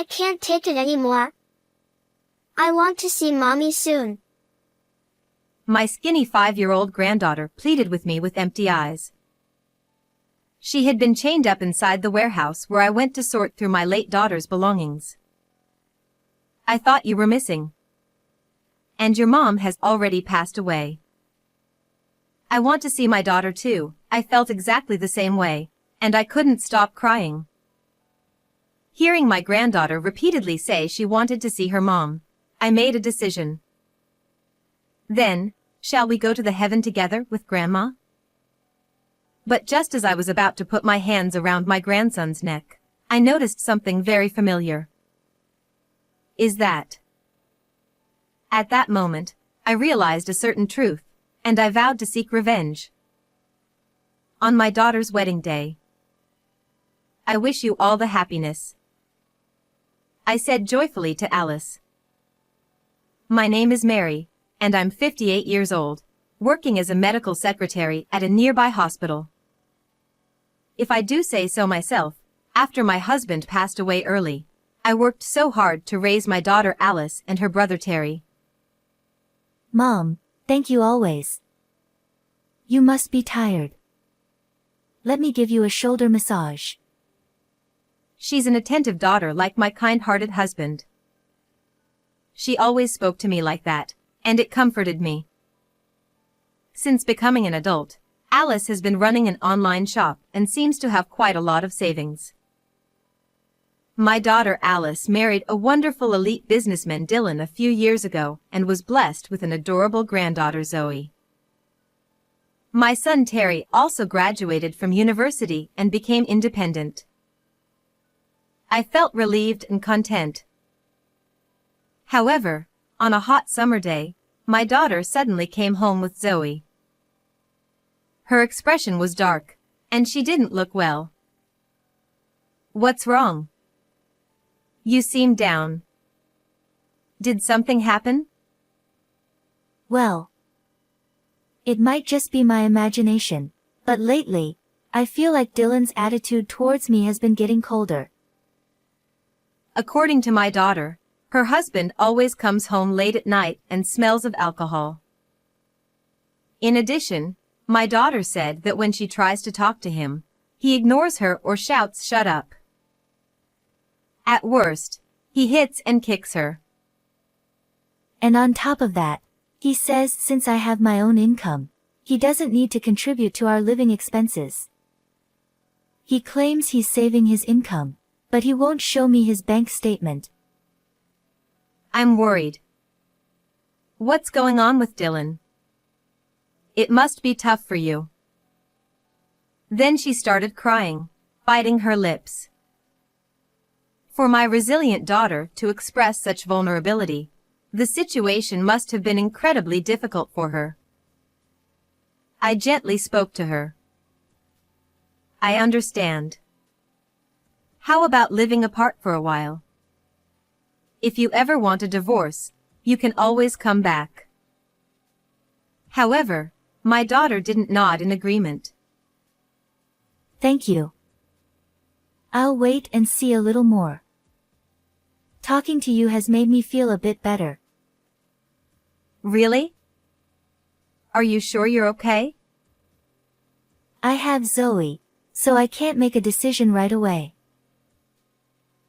I can't take it anymore. I want to see Mommy soon. My skinny 5-year-old granddaughter pleaded with me with empty eyes. She had been chained up inside the warehouse where I went to sort through my late daughter's belongings. I thought you were missing. And your mom has already passed away. I want to see my daughter too. I felt exactly the same way, and I couldn't stop crying. Hearing my granddaughter repeatedly say she wanted to see her mom, I made a decision. Then, shall we go to the heaven together with Grandma? But just as I was about to put my hands around my grandson's neck, I noticed something very familiar. Is that? At that moment, I realized a certain truth, and I vowed to seek revenge. On my daughter's wedding day. I wish you all the happiness, I said joyfully to Alice. My name is Mary, and I'm 58 years old, working as a medical secretary at a nearby hospital. If I do say so myself, after my husband passed away early, I worked so hard to raise my daughter Alice and her brother Terry. Mom, thank you always. You must be tired. Let me give you a shoulder massage. She's an attentive daughter like my kind-hearted husband. She always spoke to me like that, and it comforted me. Since becoming an adult, Alice has been running an online shop and seems to have quite a lot of savings. My daughter Alice married a wonderful elite businessman Dylan a few years ago and was blessed with an adorable granddaughter Zoe. My son Terry also graduated from university and became independent. I felt relieved and content. However, on a hot summer day, my daughter suddenly came home with Zoe. Her expression was dark, and she didn't look well. What's wrong? You seem down. Did something happen? Well, it might just be my imagination, but lately, I feel like Dylan's attitude towards me has been getting colder. According to my daughter, her husband always comes home late at night and smells of alcohol. In addition, my daughter said that when she tries to talk to him, he ignores her or shouts "shut up." At worst, he hits and kicks her. And on top of that, he says since I have my own income, he doesn't need to contribute to our living expenses. He claims he's saving his income, but he won't show me his bank statement. I'm worried. What's going on with Dylan? It must be tough for you. Then she started crying, biting her lips. For my resilient daughter to express such vulnerability, the situation must have been incredibly difficult for her. I gently spoke to her. I understand. How about living apart for a while? If you ever want a divorce, you can always come back. However, my daughter didn't nod in agreement. Thank you. I'll wait and see a little more. Talking to you has made me feel a bit better. Really? Are you sure you're okay? I have Zoe, so I can't make a decision right away.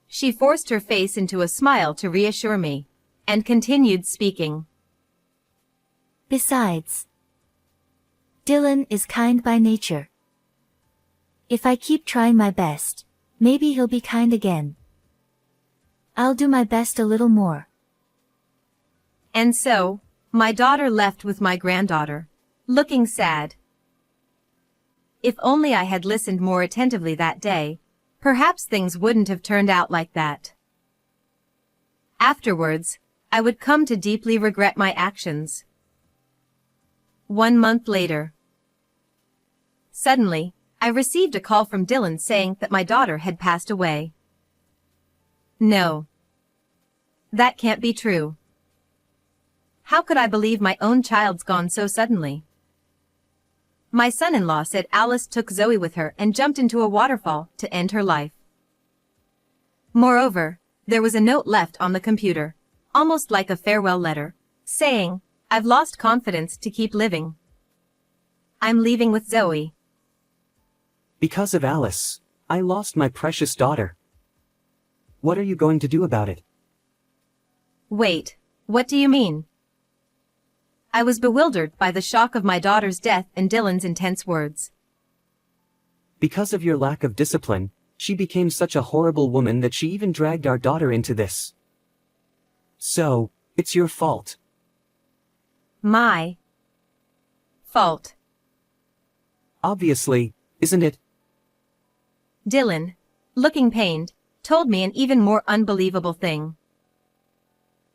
She forced her face into a smile to reassure me, and continued speaking. Besides, Dylan is kind by nature. If I keep trying my best, maybe he'll be kind again. I'll do my best a little more. And so, my daughter left with my granddaughter, looking sad. If only I had listened more attentively that day, perhaps things wouldn't have turned out like that. Afterwards, I would come to deeply regret my actions. 1 month later. Suddenly, I received a call from Dylan saying that my daughter had passed away. No. That can't be true. How could I believe my own child's gone so suddenly? My son-in-law said Alice took Zoe with her and jumped into a waterfall to end her life. Moreover, there was a note left on the computer, almost like a farewell letter, saying, "I've lost confidence to keep living. I'm leaving with Zoe. Because of Alice, I lost my precious daughter. What are you going to do about it?" Wait, what do you mean? I was bewildered by the shock of my daughter's death and Dylan's intense words. Because of your lack of discipline, she became such a horrible woman that she even dragged our daughter into this. So, it's your fault. My fault. Obviously, isn't it? Dylan, looking pained, told me an even more unbelievable thing.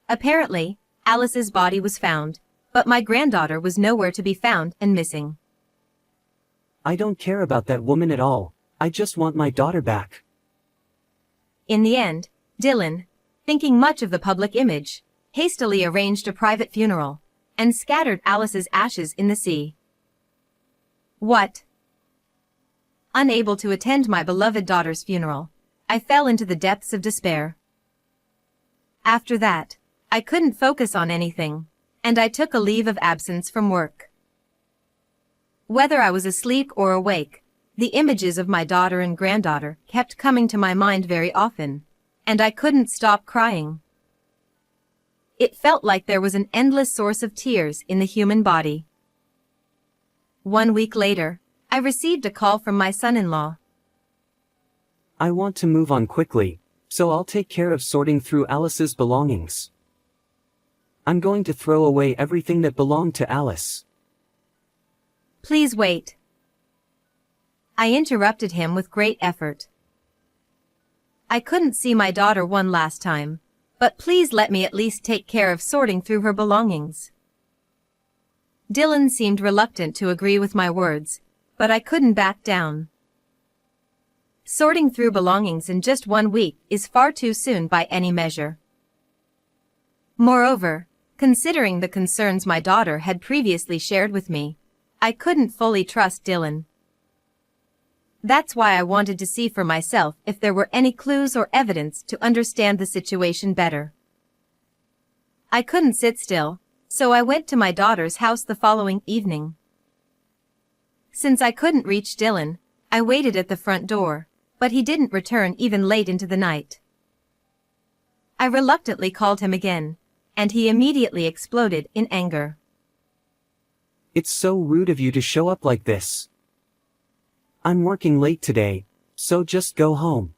Apparently, Alice's body was found, but my granddaughter was nowhere to be found and missing. I don't care about that woman at all. I just want my daughter back. In the end, Dylan, thinking much of the public image, hastily arranged a private funeral and scattered Alice's ashes in the sea. What? Unable to attend my beloved daughter's funeral, I fell into the depths of despair. After that, I couldn't focus on anything, and I took a leave of absence from work. Whether I was asleep or awake, the images of my daughter and granddaughter kept coming to my mind very often, and I couldn't stop crying. It felt like there was an endless source of tears in the human body. 1 week later, I received a call from my son-in-law. I want to move on quickly, so I'll take care of sorting through Alice's belongings. I'm going to throw away everything that belonged to Alice. Please wait. I interrupted him with great effort. I couldn't see my daughter one last time, but please let me at least take care of sorting through her belongings. Dylan seemed reluctant to agree with my words, but I couldn't back down. Sorting through belongings in just 1 week is far too soon by any measure. Moreover, considering the concerns my daughter had previously shared with me, I couldn't fully trust Dylan. That's why I wanted to see for myself if there were any clues or evidence to understand the situation better. I couldn't sit still, so I went to my daughter's house the following evening. Since I couldn't reach Dylan, I waited at the front door, but he didn't return even late into the night. I reluctantly called him again, and he immediately exploded in anger. It's so rude of you to show up like this. I'm working late today, so just go home.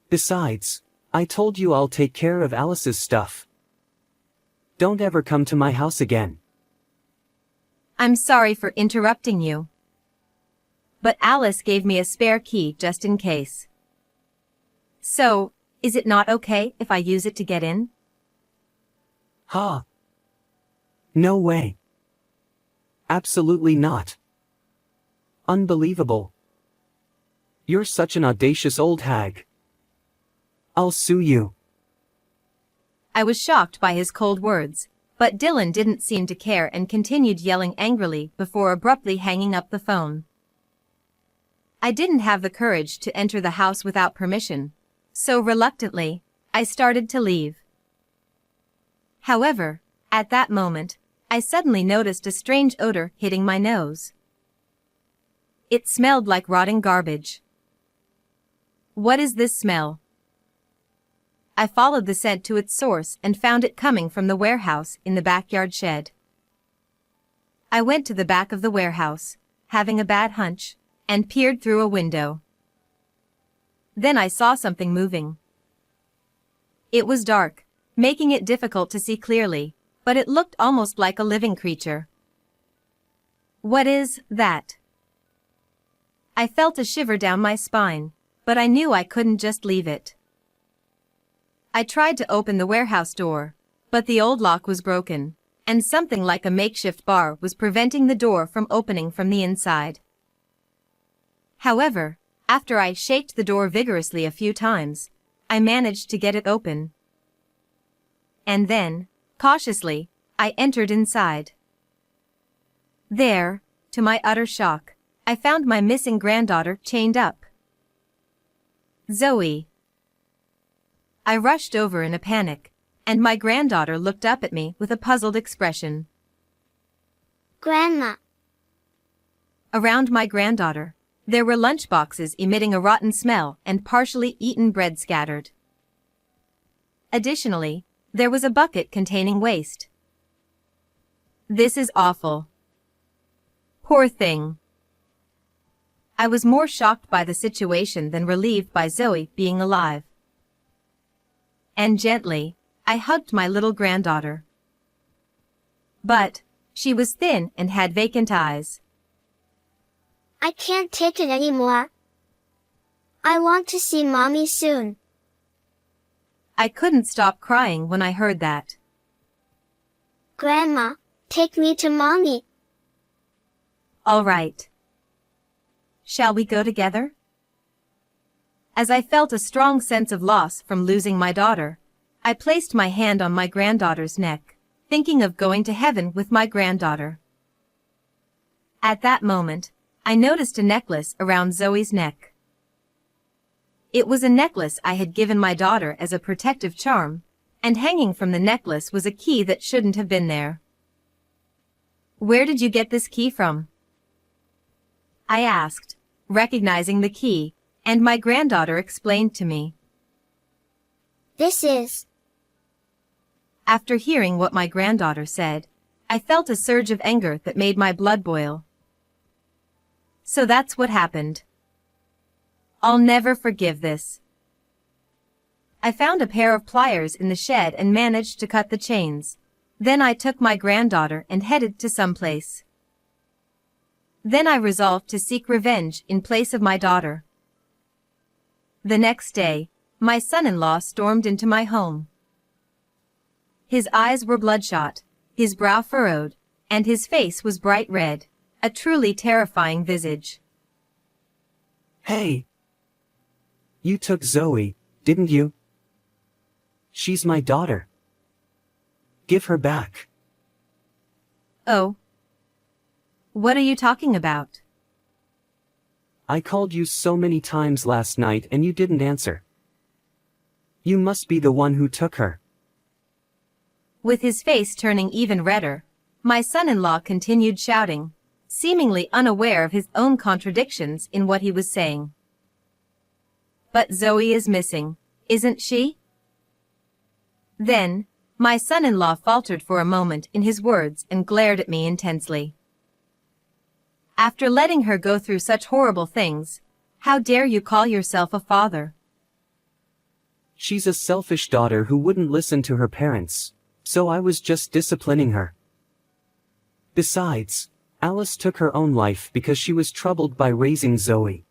Besides, I told you I'll take care of Alice's stuff. Don't ever come to my house again. I'm sorry for interrupting you. But Alice gave me a spare key just in case. So, is it not okay if I use it to get in? Huh? No way. Absolutely not. Unbelievable. You're such an audacious old hag. I'll sue you. I was shocked by his cold words, but Dylan didn't seem to care and continued yelling angrily before abruptly hanging up the phone. I didn't have the courage to enter the house without permission, so reluctantly, I started to leave. However, at that moment, I suddenly noticed a strange odor hitting my nose. It smelled like rotting garbage. What is this smell? I followed the scent to its source and found it coming from the warehouse in the backyard shed. I went to the back of the warehouse, having a bad hunch, and peered through a window. Then I saw something moving. It was dark, making it difficult to see clearly, but it looked almost like a living creature. What is that? I felt a shiver down my spine, but I knew I couldn't just leave it. I tried to open the warehouse door, but the old lock was broken, and something like a makeshift bar was preventing the door from opening from the inside. However, after I shaked the door vigorously a few times, I managed to get it open. And then, cautiously, I entered inside. There, to my utter shock, I found my missing granddaughter chained up. Zoe. I rushed over in a panic, and my granddaughter looked up at me with a puzzled expression. Grandma. Around my granddaughter, there were lunchboxes emitting a rotten smell and partially eaten bread scattered. Additionally, there was a bucket containing waste. This is awful. Poor thing. I was more shocked by the situation than relieved by Zoe being alive. And gently, I hugged my little granddaughter. But, she was thin and had vacant eyes. I can't take it anymore. I want to see Mommy soon. I couldn't stop crying when I heard that. Grandma, take me to Mommy. All right. Shall we go together? As I felt a strong sense of loss from losing my daughter, I placed my hand on my granddaughter's neck, thinking of going to heaven with my granddaughter. At that moment, I noticed a necklace around Zoe's neck. It was a necklace I had given my daughter as a protective charm, and hanging from the necklace was a key that shouldn't have been there. Where did you get this key from? I asked, recognizing the key, and my granddaughter explained to me. This is. After hearing what my granddaughter said, I felt a surge of anger that made my blood boil. So that's what happened. I'll never forgive this. I found a pair of pliers in the shed and managed to cut the chains. Then I took my granddaughter and headed to someplace. Then I resolved to seek revenge in place of my daughter. The next day, my son-in-law stormed into my home. His eyes were bloodshot, his brow furrowed, and his face was bright red, a truly terrifying visage. Hey! You took Zoe, didn't you? She's my daughter. Give her back. Oh. What are you talking about? I called you so many times last night and you didn't answer. You must be the one who took her. With his face turning even redder, my son-in-law continued shouting, seemingly unaware of his own contradictions in what he was saying. But Zoe is missing, isn't she? Then, my son-in-law faltered for a moment in his words and glared at me intensely. After letting her go through such horrible things, how dare you call yourself a father? She's a selfish daughter who wouldn't listen to her parents, so I was just disciplining her. Besides, Alice took her own life because she was troubled by raising Zoe.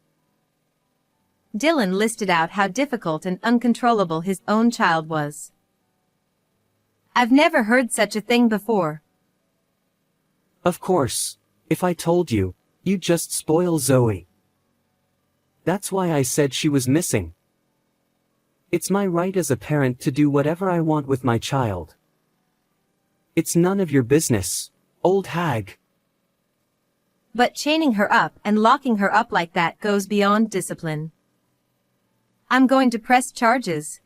Dylan listed out how difficult and uncontrollable his own child was. I've never heard such a thing before. Of course, if I told you, you'd just spoil Zoe. That's why I said she was missing. It's my right as a parent to do whatever I want with my child. It's none of your business, old hag. But chaining her up and locking her up like that goes beyond discipline. I'm going to press charges.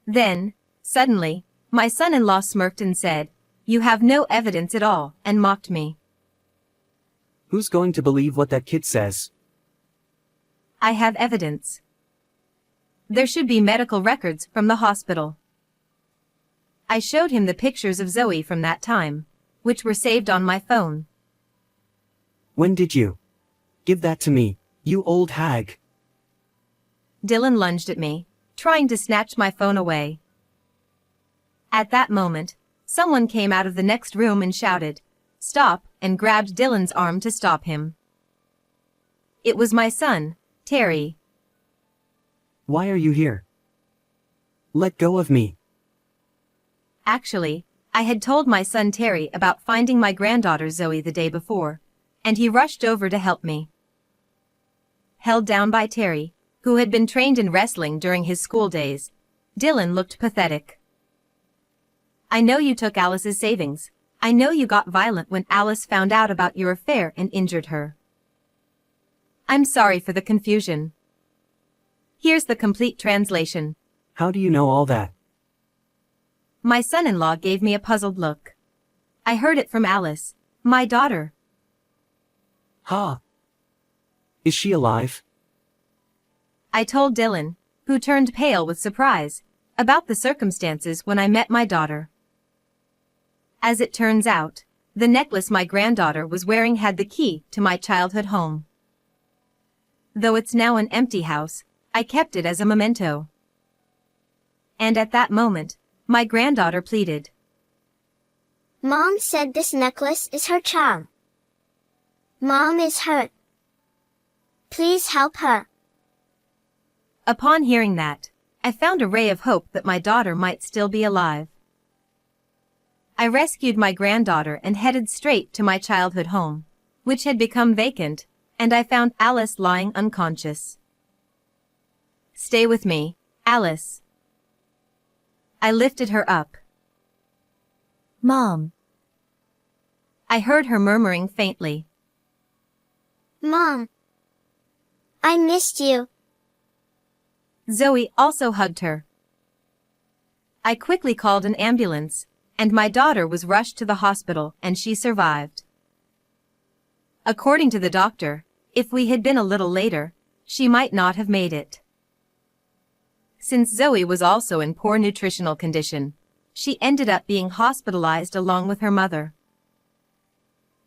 Then, suddenly, my son-in-law smirked and said, "You have no evidence at all," and mocked me. Who's going to believe what that kid says? I have evidence. There should be medical records from the hospital. I showed him the pictures of Zoe from that time, which were saved on my phone. When did you? Give that to me, you old hag. Dylan lunged at me, trying to snatch my phone away. At that moment, someone came out of the next room and shouted, "Stop," and grabbed Dylan's arm to stop him. It was my son, Terry. Why are you here? Let go of me. Actually, I had told my son Terry about finding my granddaughter Zoe the day before, and he rushed over to help me. Held down by Terry, who had been trained in wrestling during his school days, Dylan looked pathetic. I know you took Alice's savings. I know you got violent when Alice found out about your affair and injured her. I'm sorry for the confusion. Here's the complete translation. How do you know all that? My son-in-law gave me a puzzled look. I heard it from Alice, my daughter. Ha! Is she alive? I told Dylan, who turned pale with surprise, about the circumstances when I met my daughter. As it turns out, the necklace my granddaughter was wearing had the key to my childhood home. Though it's now an empty house, I kept it as a memento. And at that moment, my granddaughter pleaded. Mom said this necklace is her child. Mom is hurt. Please help her. Upon hearing that, I found a ray of hope that my daughter might still be alive. I rescued my granddaughter and headed straight to my childhood home, which had become vacant, and I found Alice lying unconscious. Stay with me, Alice. I lifted her up. Mom. I heard her murmuring faintly. Mom. I missed you. Zoe also hugged her. I quickly called an ambulance, and my daughter was rushed to the hospital and she survived. According to the doctor, if we had been a little later, she might not have made it. Since Zoe was also in poor nutritional condition, she ended up being hospitalized along with her mother.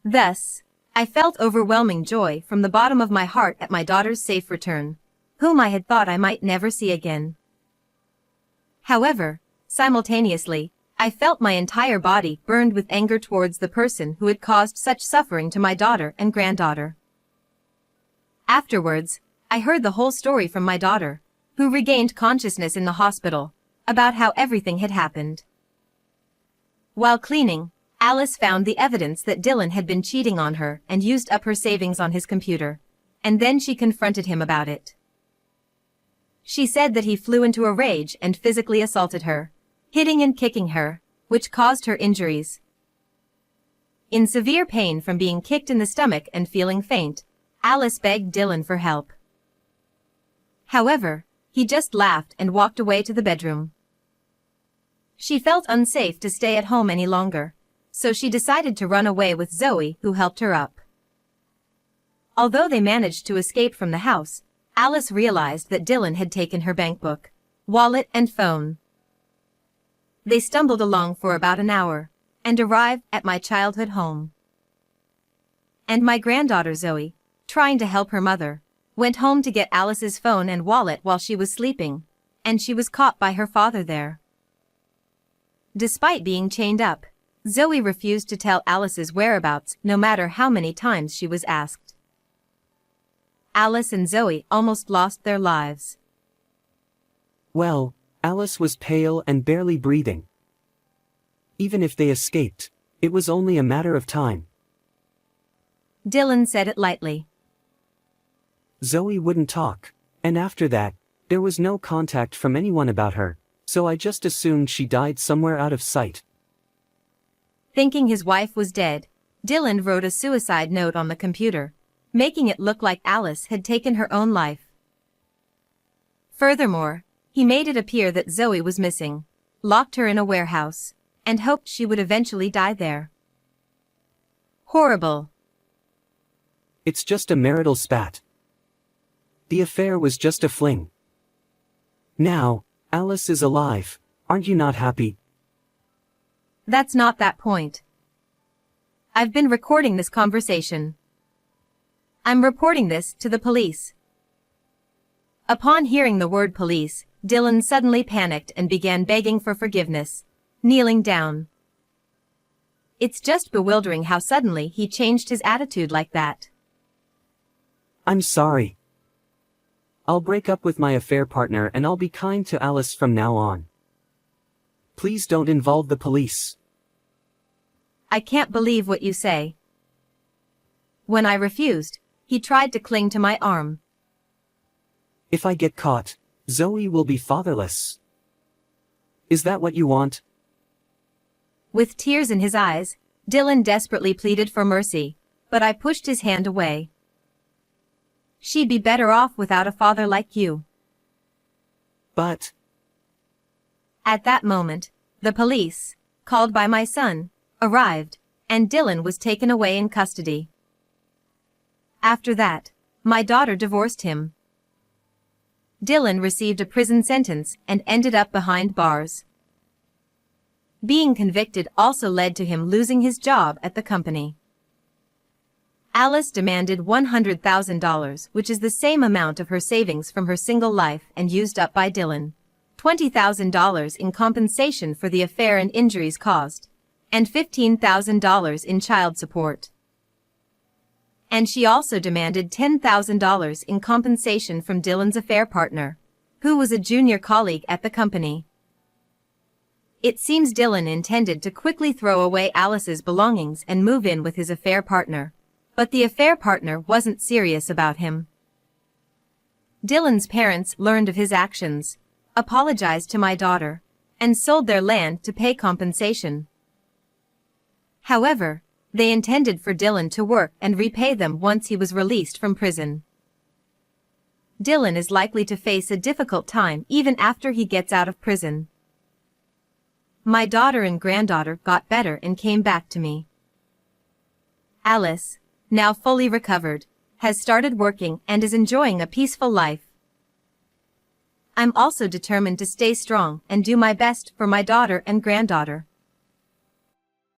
Thus, I felt overwhelming joy from the bottom of my heart at my daughter's safe return, whom I had thought I might never see again. However, simultaneously, I felt my entire body burned with anger towards the person who had caused such suffering to my daughter and granddaughter. Afterwards, I heard the whole story from my daughter, who regained consciousness in the hospital, about how everything had happened. While cleaning, Alice found the evidence that Dylan had been cheating on her and used up her savings on his computer, and then she confronted him about it. She said that he flew into a rage and physically assaulted her, hitting and kicking her, which caused her injuries. In severe pain from being kicked in the stomach and feeling faint, Alice begged Dylan for help. However, he just laughed and walked away to the bedroom. She felt unsafe to stay at home any longer, so she decided to run away with Zoe, who helped her up. Although they managed to escape from the house, Alice realized that Dylan had taken her bankbook, wallet and phone. They stumbled along for about an hour, and arrived at my childhood home. And my granddaughter Zoe, trying to help her mother, went home to get Alice's phone and wallet while she was sleeping, and she was caught by her father there. Despite being chained up, Zoe refused to tell Alice's whereabouts no matter how many times she was asked. Alice and Zoe almost lost their lives. Well, Alice was pale and barely breathing. Even if they escaped, it was only a matter of time. Dylan said it lightly. Zoe wouldn't talk, and after that, there was no contact from anyone about her, so I just assumed she died somewhere out of sight. Thinking his wife was dead, Dylan wrote a suicide note on the computer, making it look like Alice had taken her own life. Furthermore, he made it appear that Zoe was missing, locked her in a warehouse, and hoped she would eventually die there. Horrible. It's just a marital spat. The affair was just a fling. Now, Alice is alive, aren't you not happy? That's not that point. I've been recording this conversation. I'm reporting this to the police. Upon hearing the word police, Dylan suddenly panicked and began begging for forgiveness, kneeling down. It's just bewildering how suddenly he changed his attitude like that. I'm sorry. I'll break up with my affair partner and I'll be kind to Alice from now on. Please don't involve the police. I can't believe what you say. When I refused, he tried to cling to my arm. If I get caught, Zoe will be fatherless. Is that what you want? With tears in his eyes, Dylan desperately pleaded for mercy, but I pushed his hand away. She'd be better off without a father like you. But At that moment, the police, called by my son, arrived, and Dylan was taken away in custody. After that, my daughter divorced him. Dylan received a prison sentence and ended up behind bars. Being convicted also led to him losing his job at the company. Alice demanded $100,000, which is the same amount of her savings from her single life and used up by Dylan. $20,000 in compensation for the affair and injuries caused, and $15,000 in child support. And she also demanded $10,000 in compensation from Dylan's affair partner, who was a junior colleague at the company. It seems Dylan intended to quickly throw away Alice's belongings and move in with his affair partner, but the affair partner wasn't serious about him. Dylan's parents learned of his actions, apologized to my daughter, and sold their land to pay compensation. However, they intended for Dylan to work and repay them once he was released from prison. Dylan is likely to face a difficult time even after he gets out of prison. My daughter and granddaughter got better and came back to me. Alice, now fully recovered, has started working and is enjoying a peaceful life. I'm also determined to stay strong and do my best for my daughter and granddaughter.